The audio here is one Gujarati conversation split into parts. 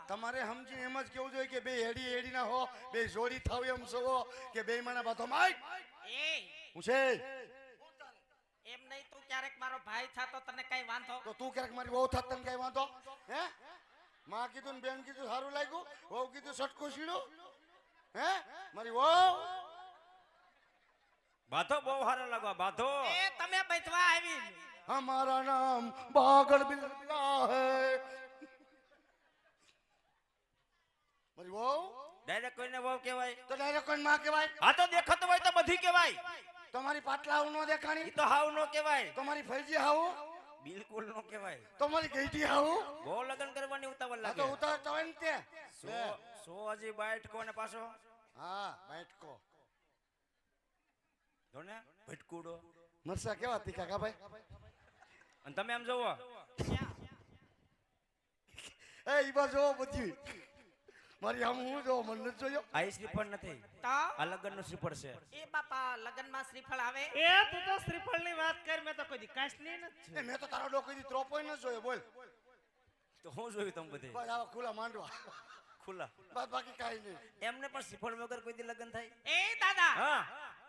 તમારે સમજી એમ જ કેવું જોઈએ કે બે હેડી હેડી ના હો, બે જોડી થાવ એમ છો કે બે માના બાતો માય એ હું છે એમ નહીં, તું ક્યારેક મારો ભાઈ થાતો તને કઈ વાંધો? તો તું ક્યારેક મારી વહુ થાત તને કઈ વાંધો હે? માં કીધું ને બેન કીધું સારું લાગ્યું, વહુ કીધું સટકું સીડું હે? મારી વહુ બાધો બહુ સારો લાગવા બાધો. એ તમે બેઠવા આવી. हमारा नाम बागड़ बिल्ला है। મારી વહુ ડાયરેક્ટ કોઈને વહુ કહેવાય તો ડાયરેક્ટ કોઈ માં કહેવાય? આ તો દેખાતો હોય તો બધી કહેવાય. તમારી પાટલાઓ નો દેખાણી ઈ તો હાવ નો કહેવાય, તમારી ફૈજી હાવ બિલકુલ નો કહેવાય. તમારી ગઈટી હાવ બહુ લગન કરવાની ઉતાવળ આ લાગે. તો ઉતાર તો ને તે સો હજી બાઈટ કોને પાછો હા બેઠકો જો ને ભટકુડો. મરસા કેવા તીખા કા ભાઈ? અને તમે આમ જોવો એ ઈ બા જો બધી મારી આમ હું જો મને નથી જોયો. આ શ્રીફળ નથી, તો આ લગન નું શ્રીફળ છે. એ બાપા લગનમાં શ્રીફળ આવે? એ તું તો શ્રીફળ ની વાત કર, મેં તો કોઈ દી કાસલી નથી. એ મેં તો તારો ડોકો દી ત્રોપોય ન જોયો. બોલ તો હું જોયું તમે બધે બસ આવા ખુલ્લા માંડવા ખુલ્લા. બસ બાકી કાઈ નહીં. એમને પણ શ્રીફળ વગર કોઈ દી લગન થાય? એ દાદા હા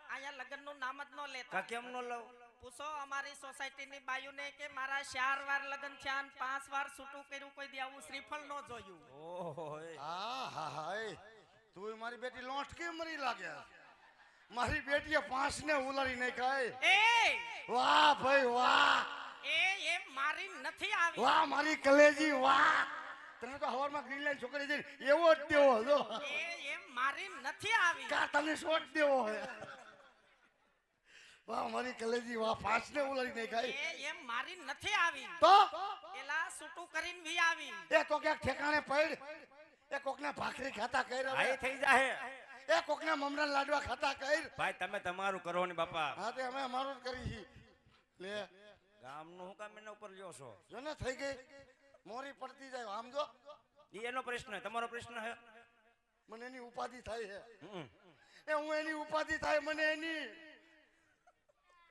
અહીંયા લગન નું નામ જ ન લેતા. કા કેમ નો લવ? પૂછો અમારી સોસાયટી ની બાયુને કે મારા 4 વાર લગન થયા અને 5 વાર છૂટું કર્યું, કોઈ દી આવું શ્રીફળ ન જોયું. ઓહો હા હા હા એ તું મારી બેટી લોટ કેમ મરી લાગે? મારી બેટીએ 5 ને ઉલારી નહીં ખાય. એ વાહ ભાઈ વાહ, એ એમ મારી નથી આવી. વાહ મારી કલેજી વાહ. તને તો હવારમાં ગ્રીન લાઈન છોકરી છે એવો જ દેવો જો. એ એમ મારી નથી આવી. કા તને શોટ દેવો હે? વાહ મારી કલેજી વાહ, 5 ને ઉલારી નહીં ખાય. એ એમ મારી નથી આવી. તો એલા છૂટું કરીને વી આવી. એ તો ક્યાંક ઠેકાણે પડ. એ કોકના ભાખરી ખાતા કર, આ થઈ જાહે. એ કોકના મમરા લાડવા ખાતા કર. ભાઈ તમે તમારું કરો ને બાપા. હા તે અમે અમારું જ કરી છી. લે ગામનું હું કામ એના ઉપર લ્યો છો? જો ને થઈ ગઈ મોરી પડતી જાય આમ જો. ઈ એનો પ્રશ્ન, તમારો પ્રશ્ન હે. મને એની ઉપાધિ થાય છે. હમ. એ હું એની ઉપાધિ થાય મને એની.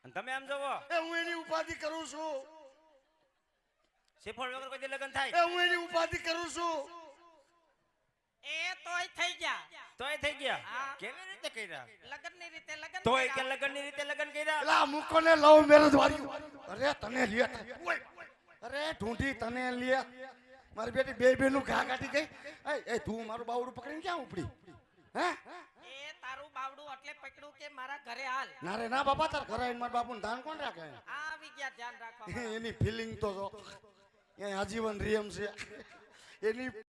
અને તમે આમ જોવો એ હું એની ઉપાધિ કરું છું. શ્રીફળ વગર કોઈ દી લગન થાય? એ હું એની ઉપાધિ કરું છું. એ તોય થઈ ગયા. તોય થઈ ગયા. હા. કેવી રીતે કર્યા? લગનની રીતે લગન તોય કે કર્યા. લગનની રીતે લગન કર્યા? એલા મૂકો ને લવ મેરેજ વાળી. અરે તને લે. અરે ઢૂંઢી તને લે. મારી બેટી બે નું ઘા કાઢી ગઈ. એ તું મારું બાવડું પકડીને ક્યાં ઉપડી? હે એ તારું બાવડું એટલે પકડ્યું કે મારા ઘરે હાલ. ના રે ના બાપા, તાર ઘરે આવીને મારા બાપુનું ધાન કોણ રાખે? આ આવી ગયા, ધ્યાન રાખવા. એની ફિલિંગ તો જો એ આજીવન રેમ છે એની.